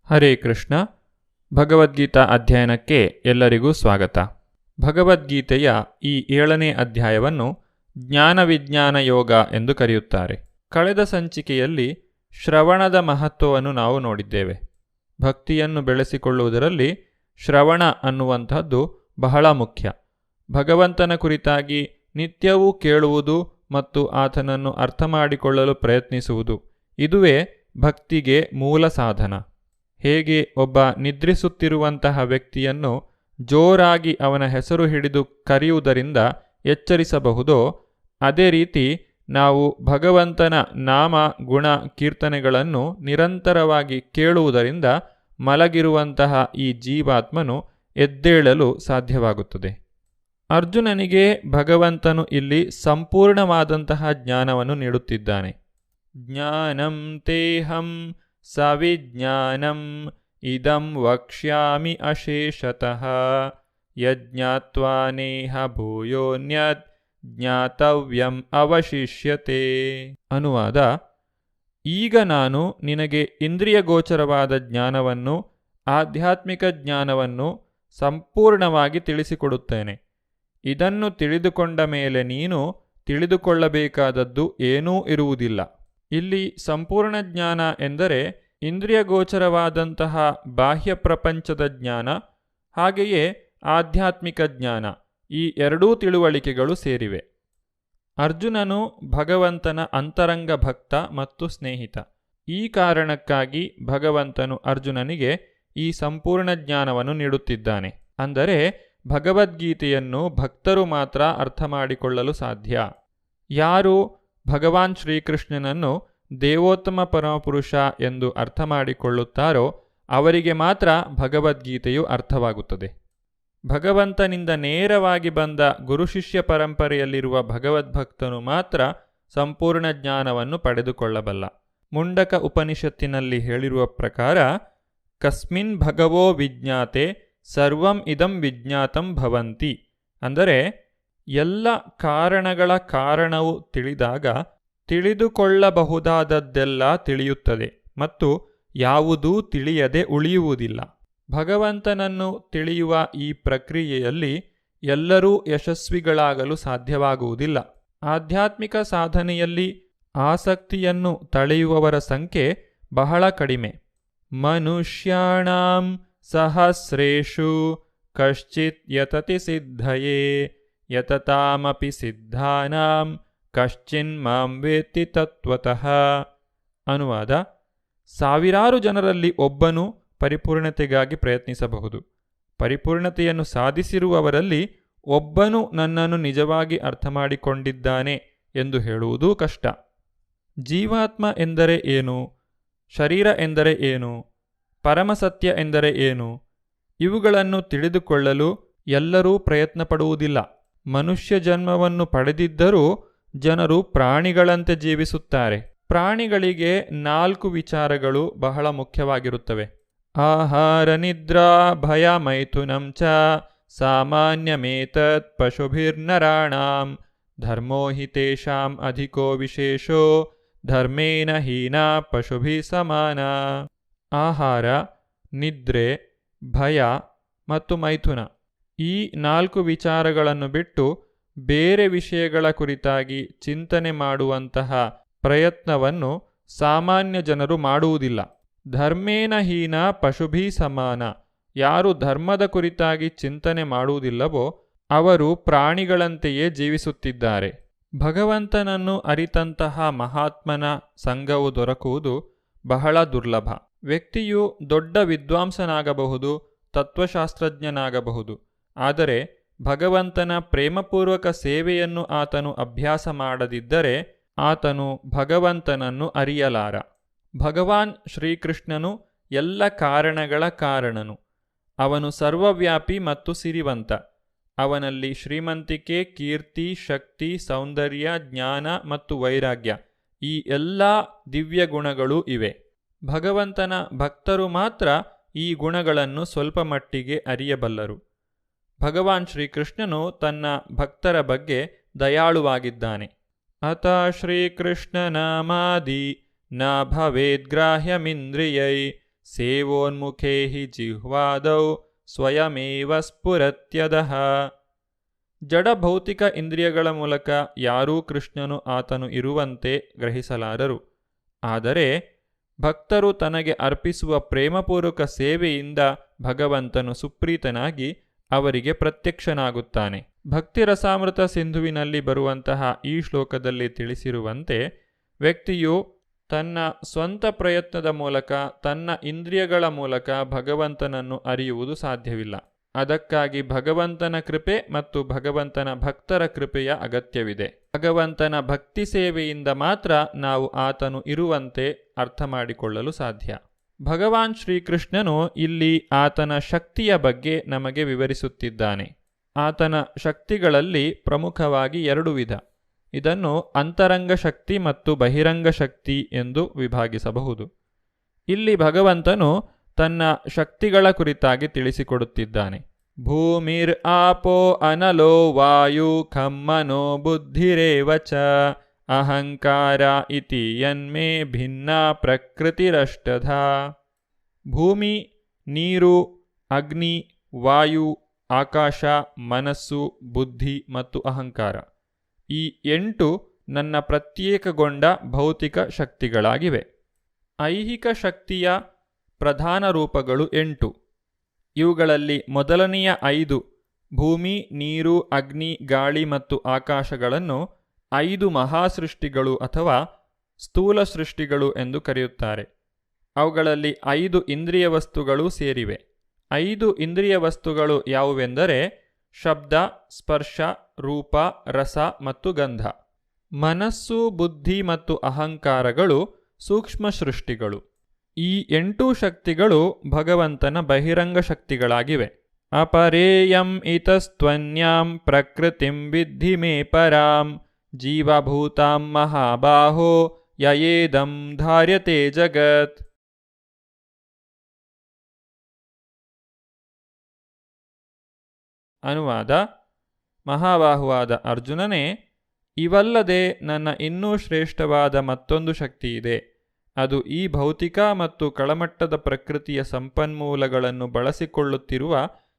ಹರೇ ಕೃಷ್ಣ. ಭಗವದ್ಗೀತಾ ಅಧ್ಯಯನಕ್ಕೆ ಎಲ್ಲರಿಗೂ ಸ್ವಾಗತ. ಭಗವದ್ಗೀತೆಯ ಈ 7ನೇ ಅಧ್ಯಾಯವನ್ನು ಜ್ಞಾನವಿಜ್ಞಾನ ಯೋಗ ಎಂದು ಕರೆಯುತ್ತಾರೆ. ಕಳೆದ ಸಂಚಿಕೆಯಲ್ಲಿ ಶ್ರವಣದ ಮಹತ್ವವನ್ನು ನಾವು ನೋಡಿದ್ದೇವೆ. ಭಕ್ತಿಯನ್ನು ಬೆಳೆಸಿಕೊಳ್ಳುವುದರಲ್ಲಿ ಶ್ರವಣ ಅನ್ನುವಂಥದ್ದು ಬಹಳ ಮುಖ್ಯ. ಭಗವಂತನ ಕುರಿತಾಗಿ ನಿತ್ಯವೂ ಕೇಳುವುದು ಮತ್ತು ಆತನನ್ನು ಅರ್ಥ ಮಾಡಿಕೊಳ್ಳಲು ಪ್ರಯತ್ನಿಸುವುದು, ಇದುವೇ ಭಕ್ತಿಗೆ ಮೂಲ ಸಾಧನ. ಹೇಗೆ ಒಬ್ಬ ನಿದ್ರಿಸುತ್ತಿರುವಂತಹ ವ್ಯಕ್ತಿಯನ್ನು ಜೋರಾಗಿ ಅವನ ಹೆಸರು ಹಿಡಿದು ಕರೆಯುವುದರಿಂದ ಎಚ್ಚರಿಸಬಹುದೋ, ಅದೇ ರೀತಿ ನಾವು ಭಗವಂತನ ನಾಮ ಗುಣ ಕೀರ್ತನೆಗಳನ್ನು ನಿರಂತರವಾಗಿ ಕೇಳುವುದರಿಂದ ಮಲಗಿರುವಂತಹ ಈ ಜೀವಾತ್ಮನು ಎದ್ದೇಳಲು ಸಾಧ್ಯವಾಗುತ್ತದೆ. ಅರ್ಜುನನಿಗೆ ಭಗವಂತನು ಇಲ್ಲಿ ಸಂಪೂರ್ಣವಾದಂತಹ ಜ್ಞಾನವನ್ನು ನೀಡುತ್ತಿದ್ದಾನೆ. ಜ್ಞಾನಂ ತೇಹಂ ಸವಿಜ್ಞಾನಂ ಇದಂ ವಕ್ಷ್ಯಾಮಿ ಅಶೇಷತಃ ಯಜ್ಞಾತ್ವಾ ನೇಹ ಭೂಯೋನ್ಯತ್ ಜ್ಞಾತವ್ಯಂ ಅವಶಿಷ್ಯತೆ. ಅನುವಾದ: ಈಗ ನಾನು ನಿನಗೆ ಇಂದ್ರಿಯ ಗೋಚರವಾದ ಜ್ಞಾನವನ್ನು, ಆಧ್ಯಾತ್ಮಿಕ ಜ್ಞಾನವನ್ನು ಸಂಪೂರ್ಣವಾಗಿ ತಿಳಿಸಿಕೊಡುತ್ತೇನೆ. ಇದನ್ನು ತಿಳಿದುಕೊಂಡ ಮೇಲೆ ನೀನು ತಿಳಿದುಕೊಳ್ಳಬೇಕಾದದ್ದು ಏನೂ ಇರುವುದಿಲ್ಲ. ಇಲ್ಲಿ ಸಂಪೂರ್ಣ ಜ್ಞಾನ ಎಂದರೆ ಇಂದ್ರಿಯ ಗೋಚರವಾದಂತಹ ಬಾಹ್ಯ ಪ್ರಪಂಚದ ಜ್ಞಾನ, ಹಾಗೆಯೇ ಆಧ್ಯಾತ್ಮಿಕ ಜ್ಞಾನ, ಈ ಎರಡೂ ತಿಳುವಳಿಕೆಗಳು ಸೇರಿವೆ. ಅರ್ಜುನನು ಭಗವಂತನ ಅಂತರಂಗ ಭಕ್ತ ಮತ್ತು ಸ್ನೇಹಿತ. ಈ ಕಾರಣಕ್ಕಾಗಿ ಭಗವಂತನು ಅರ್ಜುನನಿಗೆ ಈ ಸಂಪೂರ್ಣ ಜ್ಞಾನವನ್ನು ನೀಡುತ್ತಿದ್ದಾನೆ. ಅಂದರೆ ಭಗವದ್ಗೀತೆಯನ್ನು ಭಕ್ತರು ಮಾತ್ರ ಅರ್ಥ ಮಾಡಿಕೊಳ್ಳಲು ಸಾಧ್ಯ. ಯಾರು ಭಗವಾನ್ ಶ್ರೀಕೃಷ್ಣನನ್ನು ದೇವೋತ್ತಮ ಪರಮಪುರುಷ ಎಂದು ಅರ್ಥ ಮಾಡಿಕೊಳ್ಳುತ್ತಾರೋ ಅವರಿಗೆ ಮಾತ್ರ ಭಗವದ್ಗೀತೆಯು ಅರ್ಥವಾಗುತ್ತದೆ. ಭಗವಂತನಿಂದ ನೇರವಾಗಿ ಬಂದ ಗುರುಶಿಷ್ಯ ಪರಂಪರೆಯಲ್ಲಿರುವ ಭಗವದ್ಭಕ್ತನು ಮಾತ್ರ ಸಂಪೂರ್ಣ ಜ್ಞಾನವನ್ನು ಪಡೆದುಕೊಳ್ಳಬಲ್ಲ. ಮುಂಡಕ ಉಪನಿಷತ್ತಿನಲ್ಲಿ ಹೇಳಿರುವ ಪ್ರಕಾರ, ಕಸ್ಮಿನ್ ಭಗವೋ ವಿಜ್ಞಾತೆ ಸರ್ವಂ ಇದಂ ವಿಜ್ಞಾತಂ ಭವಂತಿ. ಅಂದರೆ ಎಲ್ಲ ಕಾರಣಗಳ ಕಾರಣವು ತಿಳಿದಾಗ ತಿಳಿದುಕೊಳ್ಳಬಹುದಾದದ್ದೆಲ್ಲ ತಿಳಿಯುತ್ತದೆ ಮತ್ತು ಯಾವುದೂ ತಿಳಿಯದೆ ಉಳಿಯುವುದಿಲ್ಲ. ಭಗವಂತನನ್ನು ತಿಳಿಯುವ ಈ ಪ್ರಕ್ರಿಯೆಯಲ್ಲಿ ಎಲ್ಲರೂ ಯಶಸ್ವಿಗಳಾಗಲು ಸಾಧ್ಯವಾಗುವುದಿಲ್ಲ. ಆಧ್ಯಾತ್ಮಿಕ ಸಾಧನೆಯಲ್ಲಿ ಆಸಕ್ತಿಯನ್ನು ತಳೆಯುವವರ ಸಂಖ್ಯೆ ಬಹಳ ಕಡಿಮೆ. ಮನುಷ್ಯಾಣಾಂ ಸಹಸ್ರೇಷು ಕಶ್ಚಿತ್ ಯತತಿ ಸಿದ್ಧಯೇ ಯತತಾಮಪಿ ಸಿದ್ಧಾನಾಂ ಕಶ್ಚಿನ್ ಮಾಂ ವೇತ್ತಿ ತತ್ವತಃ. ಅನುವಾದ: ಸಾವಿರಾರು ಜನರಲ್ಲಿ ಒಬ್ಬನು ಪರಿಪೂರ್ಣತೆಗಾಗಿ ಪ್ರಯತ್ನಿಸಬಹುದು. ಪರಿಪೂರ್ಣತೆಯನ್ನು ಸಾಧಿಸಿರುವವರಲ್ಲಿ ಒಬ್ಬನು ನನ್ನನ್ನು ನಿಜವಾಗಿ ಅರ್ಥ ಮಾಡಿಕೊಂಡಿದ್ದಾನೆ ಎಂದು ಹೇಳುವುದೂ ಕಷ್ಟ. ಜೀವಾತ್ಮ ಎಂದರೆ ಏನು? ಶರೀರ ಎಂದರೆ ಏನು? ಪರಮಸತ್ಯ ಎಂದರೆ ಏನು? ಇವುಗಳನ್ನು ತಿಳಿದುಕೊಳ್ಳಲು ಎಲ್ಲರೂ ಪ್ರಯತ್ನ ಪಡುವುದಿಲ್ಲ. ಮನುಷ್ಯ ಜನ್ಮವನ್ನು ಪಡೆದಿದ್ದರೂ ಜನರು ಪ್ರಾಣಿಗಳಂತೆ ಜೀವಿಸುತ್ತಾರೆ. ಪ್ರಾಣಿಗಳಿಗೆ 4 ವಿಚಾರಗಳು ಬಹಳ ಮುಖ್ಯವಾಗಿರುತ್ತವೆ. ಆಹಾರ ನಿದ್ರಾ ಭಯ ಮೈಥುನಂ ಚ ಸಾಮಾನ್ಯಮೇತತ್ ಪಶುಭಿರ್ನರಾಣಾಂ ಧರ್ಮೋ ಹಿ ತೇಷಾಂ ಅಧಿಕೋ ವಿಶೇಷೋ ಧರ್ಮೇನ ಹೀನಾ ಪಶುಭಿ ಸಮಾನ. ಆಹಾರ, ನಿದ್ರೆ, ಭಯ ಮತ್ತು ಮೈಥುನ, ಈ 4 ವಿಚಾರಗಳನ್ನು ಬಿಟ್ಟು ಬೇರೆ ವಿಷಯಗಳ ಕುರಿತಾಗಿ ಚಿಂತನೆ ಮಾಡುವಂತಹ ಪ್ರಯತ್ನವನ್ನು ಸಾಮಾನ್ಯ ಜನರು ಮಾಡುವುದಿಲ್ಲ. ಧರ್ಮೇನ ಹೀನ ಪಶುಭಿ ಸಮಾನ. ಯಾರು ಧರ್ಮದ ಕುರಿತಾಗಿ ಚಿಂತನೆ ಮಾಡುವುದಿಲ್ಲವೋ ಅವರು ಪ್ರಾಣಿಗಳಂತೆಯೇ ಜೀವಿಸುತ್ತಿದ್ದಾರೆ. ಭಗವಂತನನ್ನು ಅರಿತಂತಹ ಮಹಾತ್ಮನ ಸಂಘವು ದೊರಕುವುದು ಬಹಳ ದುರ್ಲಭ. ವ್ಯಕ್ತಿಯು ದೊಡ್ಡ ವಿದ್ವಾಂಸನಾಗಬಹುದು, ತತ್ವಶಾಸ್ತ್ರಜ್ಞನಾಗಬಹುದು. ಆದರೆ ಭಗವಂತನ ಪ್ರೇಮಪೂರ್ವಕ ಸೇವೆಯನ್ನು ಆತನು ಅಭ್ಯಾಸ ಮಾಡದಿದ್ದರೆ ಆತನು ಭಗವಂತನನ್ನು ಅರಿಯಲಾರ. ಭಗವಾನ್ ಶ್ರೀಕೃಷ್ಣನು ಎಲ್ಲ ಕಾರಣಗಳ ಕಾರಣನು. ಅವನು ಸರ್ವವ್ಯಾಪಿ ಮತ್ತು ಸಿರಿವಂತ. ಅವನಲ್ಲಿ ಶ್ರೀಮಂತಿಕೆ, ಕೀರ್ತಿ, ಶಕ್ತಿ, ಸೌಂದರ್ಯ, ಜ್ಞಾನ ಮತ್ತು ವೈರಾಗ್ಯ, ಈ ಎಲ್ಲ ದಿವ್ಯ ಗುಣಗಳೂ ಇವೆ. ಭಗವಂತನ ಭಕ್ತರು ಮಾತ್ರ ಈ ಗುಣಗಳನ್ನು ಸ್ವಲ್ಪ ಮಟ್ಟಿಗೆ ಅರಿಯಬಲ್ಲರು. ಭಗವಾನ್ ಶ್ರೀಕೃಷ್ಣನು ತನ್ನ ಭಕ್ತರ ಬಗ್ಗೆ ದಯಾಳುವಾಗಿದ್ದಾನೆ. ಅತ ಶ್ರೀಕೃಷ್ಣನಾಮಾದಿ ನ ಭವೇದ್ಗ್ರಾಹ್ಯಮಿಂದ್ರಿಯೈ ಸೇವೋನ್ಮುಖೇ ಹಿ ಜಿಹ್ವಾದೌ ಸ್ವಯಮೇವ ಸ್ಫುರತ್ಯದಃ. ಜಡ ಭೌತಿಕ ಇಂದ್ರಿಯಗಳ ಮೂಲಕ ಯಾರೂ ಕೃಷ್ಣನು ಆತನು ಇರುವಂತೆ ಗ್ರಹಿಸಲಾರರು. ಆದರೆ ಭಕ್ತರು ತನಗೆ ಅರ್ಪಿಸುವ ಪ್ರೇಮಪೂರ್ವಕ ಸೇವೆಯಿಂದ ಭಗವಂತನು ಸುಪ್ರೀತನಾಗಿ ಅವರಿಗೆ ಪ್ರತ್ಯಕ್ಷನಾಗುತ್ತಾನೆ. ಭಕ್ತಿರಸಾಮೃತ ಸಿಂಧುವಿನಲ್ಲಿ ಬರುವಂತಹ ಈ ಶ್ಲೋಕದಲ್ಲಿ ತಿಳಿಸಿರುವಂತೆ ವ್ಯಕ್ತಿಯು ತನ್ನ ಸ್ವಂತ ಪ್ರಯತ್ನದ ಮೂಲಕ ತನ್ನ ಇಂದ್ರಿಯಗಳ ಮೂಲಕ ಭಗವಂತನನ್ನು ಅರಿಯುವುದು ಸಾಧ್ಯವಿಲ್ಲ. ಅದಕ್ಕಾಗಿ ಭಗವಂತನ ಕೃಪೆ ಮತ್ತು ಭಗವಂತನ ಭಕ್ತರ ಕೃಪೆಯ ಅಗತ್ಯವಿದೆ. ಭಗವಂತನ ಭಕ್ತಿ ಸೇವೆಯಿಂದ ಮಾತ್ರ ನಾವು ಆತನು ಇರುವಂತೆ ಅರ್ಥ ಮಾಡಿಕೊಳ್ಳಲು ಸಾಧ್ಯ. ಭಗವಾನ್ ಶ್ರೀಕೃಷ್ಣನು ಇಲ್ಲಿ ಆತನ ಶಕ್ತಿಯ ಬಗ್ಗೆ ನಮಗೆ ವಿವರಿಸುತ್ತಿದ್ದಾನೆ. ಆತನ ಶಕ್ತಿಗಳಲ್ಲಿ ಪ್ರಮುಖವಾಗಿ 2 ವಿಧ. ಇದನ್ನು ಅಂತರಂಗ ಶಕ್ತಿ ಮತ್ತು ಬಹಿರಂಗ ಶಕ್ತಿ ಎಂದು ವಿಭಾಗಿಸಬಹುದು. ಇಲ್ಲಿ ಭಗವಂತನು ತನ್ನ ಶಕ್ತಿಗಳ ಕುರಿತಾಗಿ ತಿಳಿಸಿಕೊಡುತ್ತಿದ್ದಾನೆ. ಭೂಮಿರ್ ಆಪೋ ಅನಲೋ ವಾಯು ಖಮ್ಮನೋ ಬುದ್ಧಿರೇವ ಚ ಅಹಂಕಾರ ಇತಿ ಯನ್ಮೇ ಭಿನ್ನ ಪ್ರಕೃತಿರಷ್ಟಧಾ. ಭೂಮಿ, ನೀರು, ಅಗ್ನಿ, ವಾಯು, ಆಕಾಶ, ಮನಸ್ಸು, ಬುದ್ಧಿ ಮತ್ತು ಅಹಂಕಾರ ಈ 8 ನನ್ನ ಪ್ರತ್ಯೇಕಗೊಂಡ ಭೌತಿಕ ಶಕ್ತಿಗಳಾಗಿವೆ. ಐಹಿಕ ಶಕ್ತಿಯ ಪ್ರಧಾನ ರೂಪಗಳು 8. ಇವುಗಳಲ್ಲಿ ಮೊದಲನೆಯ 5 ಭೂಮಿ, ನೀರು, ಅಗ್ನಿ, ಗಾಳಿ ಮತ್ತು ಆಕಾಶಗಳನ್ನು 5 ಮಹಾಸೃಷ್ಟಿಗಳು ಅಥವಾ ಸ್ಥೂಲ ಸೃಷ್ಟಿಗಳು ಎಂದು ಕರೆಯುತ್ತಾರೆ. ಅವುಗಳಲ್ಲಿ 5 ಇಂದ್ರಿಯ ವಸ್ತುಗಳು ಸೇರಿವೆ. 5 ಇಂದ್ರಿಯ ವಸ್ತುಗಳು ಯಾವುವೆಂದರೆ ಶಬ್ದ, ಸ್ಪರ್ಶ, ರೂಪ, ರಸ ಮತ್ತು ಗಂಧ. ಮನಸ್ಸು, ಬುದ್ಧಿ ಮತ್ತು ಅಹಂಕಾರಗಳು ಸೂಕ್ಷ್ಮ ಸೃಷ್ಟಿಗಳು. ಈ 8 ಶಕ್ತಿಗಳು ಭಗವಂತನ ಬಹಿರಂಗ ಶಕ್ತಿಗಳಾಗಿವೆ. ಅಪರೇಯಂ ಇತಸ್ತ್ವನ್ಯಾಂ ಪ್ರಕೃತಿಂ ವಿದ್ಧಿ ಮೇ ಪರಾಂ ಜೀವಭೂತಾಂ ಮಹಾಬಾಹೋ ಯಯೇದಂ ಧಾರ್ಯತೆ ಜಗತ್. ಅನುವಾದ: ಮಹಾಬಾಹುವಾದ ಅರ್ಜುನನೇ, ಇವಲ್ಲದೆ ನನ್ನ ಇನ್ನೂ ಶ್ರೇಷ್ಠವಾದ ಮತ್ತೊಂದು ಶಕ್ತಿಯಿದೆ. ಅದು ಈ ಭೌತಿಕ ಮತ್ತು ಕೆಳಮಟ್ಟದ ಪ್ರಕೃತಿಯ ಸಂಪನ್ಮೂಲಗಳನ್ನು ಬಳಸಿಕೊಳ್ಳುತ್ತಿರುವ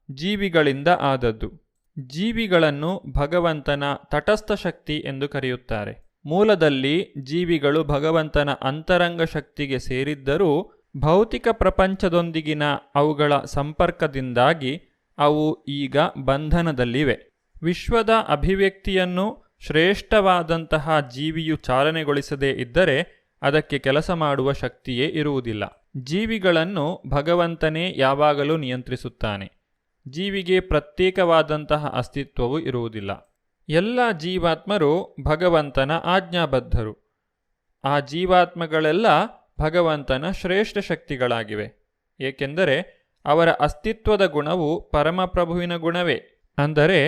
ಜೀವಿಗಳಿಂದ ಆದದ್ದು. ಜೀವಿಗಳನ್ನು ಭಗವಂತನ ತಟಸ್ಥ ಶಕ್ತಿ ಎಂದು ಕರೆಯುತ್ತಾರೆ. ಮೂಲದಲ್ಲಿ ಜೀವಿಗಳು ಭಗವಂತನ ಅಂತರಂಗ ಶಕ್ತಿಗೆ ಸೇರಿದ್ದರೂ ಭೌತಿಕ ಪ್ರಪಂಚದೊಂದಿಗಿನ ಅವುಗಳ ಸಂಪರ್ಕದಿಂದಾಗಿ ಅವು ಈಗ ಬಂಧನದಲ್ಲಿವೆ. ವಿಶ್ವದ ಅಭಿವ್ಯಕ್ತಿಯನ್ನು ಶ್ರೇಷ್ಠವಾದಂತಹ ಜೀವಿಯು ಚಾಲನೆಗೊಳಿಸದೇ ಇದ್ದರೆ ಅದಕ್ಕೆ ಕೆಲಸ ಮಾಡುವ ಶಕ್ತಿಯೇ ಇರುವುದಿಲ್ಲ. ಜೀವಿಗಳನ್ನು ಭಗವಂತನೇ ಯಾವಾಗಲೂ ನಿಯಂತ್ರಿಸುತ್ತಾನೆ. ಜೀವಿಗೆ ಪ್ರತ್ಯೇಕವಾದಂತಹ ಅಸ್ತಿತ್ವವು ಇರುವುದಿಲ್ಲ. ಎಲ್ಲ ಜೀವಾತ್ಮರು ಭಗವಂತನ ಆಜ್ಞಾಬದ್ಧರು. ಆ ಜೀವಾತ್ಮಗಳೆಲ್ಲ ಭಗವಂತನ ಶ್ರೇಷ್ಠ ಶಕ್ತಿಗಳಾಗಿವೆ. ಏಕೆಂದರೆ ಅವರ ಅಸ್ತಿತ್ವದ ಗುಣವು ಪರಮಪ್ರಭುವಿನ ಗುಣವೇ. ಅಂದರೆ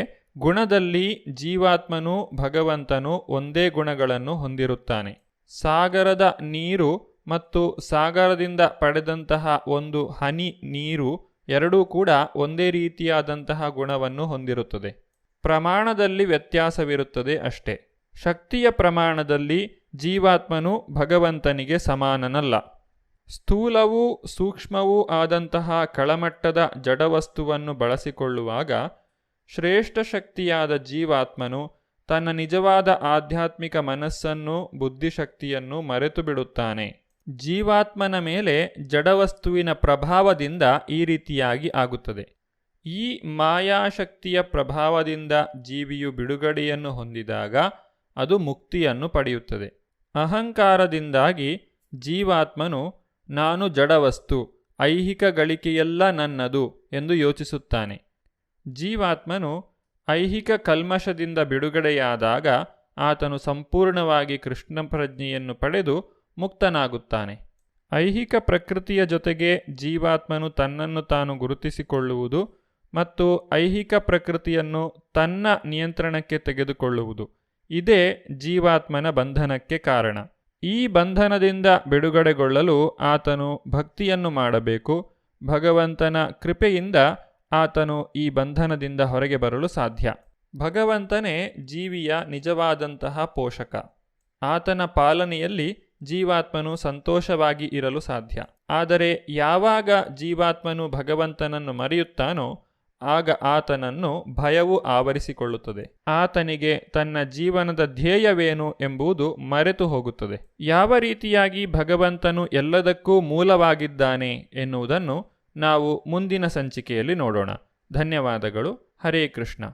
ಗುಣದಲ್ಲಿ ಜೀವಾತ್ಮನು ಭಗವಂತನು ಒಂದೇ ಗುಣಗಳನ್ನು ಹೊಂದಿರುತ್ತಾನೆ. ಸಾಗರದ ನೀರು ಮತ್ತು ಸಾಗರದಿಂದ ಪಡೆದಂತಹ ಒಂದು ಹನಿ ನೀರು ಎರಡೂ ಕೂಡ ಒಂದೇ ರೀತಿಯಾದಂತಹ ಗುಣವನ್ನು ಹೊಂದಿರುತ್ತದೆ. ಪ್ರಮಾಣದಲ್ಲಿ ವ್ಯತ್ಯಾಸವಿರುತ್ತದೆ ಅಷ್ಟೇ. ಶಕ್ತಿಯ ಪ್ರಮಾಣದಲ್ಲಿ ಜೀವಾತ್ಮನು ಭಗವಂತನಿಗೆ ಸಮಾನನಲ್ಲ. ಸ್ಥೂಲವೂ ಸೂಕ್ಷ್ಮವೂ ಆದಂತಹ ಕೆಳಮಟ್ಟದ ಜಡವಸ್ತುವನ್ನು ಬಳಸಿಕೊಳ್ಳುವಾಗ ಶ್ರೇಷ್ಠ ಶಕ್ತಿಯಾದ ಜೀವಾತ್ಮನು ತನ್ನ ನಿಜವಾದ ಆಧ್ಯಾತ್ಮಿಕ ಮನಸ್ಸನ್ನು, ಬುದ್ಧಿಶಕ್ತಿಯನ್ನು ಮರೆತು ಬಿಡುತ್ತಾನೆ. ಜೀವಾತ್ಮನ ಮೇಲೆ ಜಡವಸ್ತುವಿನ ಪ್ರಭಾವದಿಂದ ಈ ರೀತಿಯಾಗಿ ಆಗುತ್ತದೆ. ಈ ಮಾಯಾಶಕ್ತಿಯ ಪ್ರಭಾವದಿಂದ ಜೀವಿಯು ಬಿಡುಗಡೆಯನ್ನು ಹೊಂದಿದಾಗ ಅದು ಮುಕ್ತಿಯನ್ನು ಪಡೆಯುತ್ತದೆ. ಅಹಂಕಾರದಿಂದಾಗಿ ಜೀವಾತ್ಮನು ನಾನು ಜಡವಸ್ತು, ಐಹಿಕ ಗಳಿಕೆಯೆಲ್ಲ ನನ್ನದು ಎಂದು ಯೋಚಿಸುತ್ತಾನೆ. ಜೀವಾತ್ಮನು ಐಹಿಕ ಕಲ್ಮಶದಿಂದ ಬಿಡುಗಡೆಯಾದಾಗ ಆತನು ಸಂಪೂರ್ಣವಾಗಿ ಕೃಷ್ಣ ಪ್ರಜ್ಞೆಯನ್ನು ಪಡೆದು ಮುಕ್ತನಾಗುತ್ತಾನೆ. ಐಹಿಕ ಪ್ರಕೃತಿಯ ಜೊತೆಗೆ ಜೀವಾತ್ಮನು ತನ್ನನ್ನು ತಾನು ಗುರುತಿಸಿಕೊಳ್ಳುವುದು ಮತ್ತು ಐಹಿಕ ಪ್ರಕೃತಿಯನ್ನು ತನ್ನ ನಿಯಂತ್ರಣಕ್ಕೆ ತೆಗೆದುಕೊಳ್ಳುವುದು ಇದೇ ಜೀವಾತ್ಮನ ಬಂಧನಕ್ಕೆ ಕಾರಣ. ಈ ಬಂಧನದಿಂದ ಬಿಡುಗಡೆಗೊಳ್ಳಲು ಆತನು ಭಕ್ತಿಯನ್ನು ಮಾಡಬೇಕು. ಭಗವಂತನ ಕೃಪೆಯಿಂದ ಆತನು ಈ ಬಂಧನದಿಂದ ಹೊರಗೆ ಬರಲು ಸಾಧ್ಯ. ಭಗವಂತನೇ ಜೀವಿಯ ನಿಜವಾದಂತಹ ಪೋಷಕ. ಆತನ ಪಾಲನೆಯಲ್ಲಿ ಜೀವಾತ್ಮನು ಸಂತೋಷವಾಗಿ ಇರಲು ಸಾಧ್ಯ. ಆದರೆ ಯಾವಾಗ ಜೀವಾತ್ಮನು ಭಗವಂತನನ್ನು ಮರೆಯುತ್ತಾನೋ ಆಗ ಆತನನ್ನು ಭಯವು ಆವರಿಸಿಕೊಳ್ಳುತ್ತದೆ. ಆತನಿಗೆ ತನ್ನ ಜೀವನದ ಧ್ಯೇಯವೇನು ಎಂಬುದು ಮರೆತು ಹೋಗುತ್ತದೆ. ಯಾವ ರೀತಿಯಾಗಿ ಭಗವಂತನು ಎಲ್ಲದಕ್ಕೂ ಮೂಲವಾಗಿದ್ದಾನೆ ಎನ್ನುವುದನ್ನು ನಾವು ಮುಂದಿನ ಸಂಚಿಕೆಯಲ್ಲಿ ನೋಡೋಣ. ಧನ್ಯವಾದಗಳು. ಹರೇ ಕೃಷ್ಣ.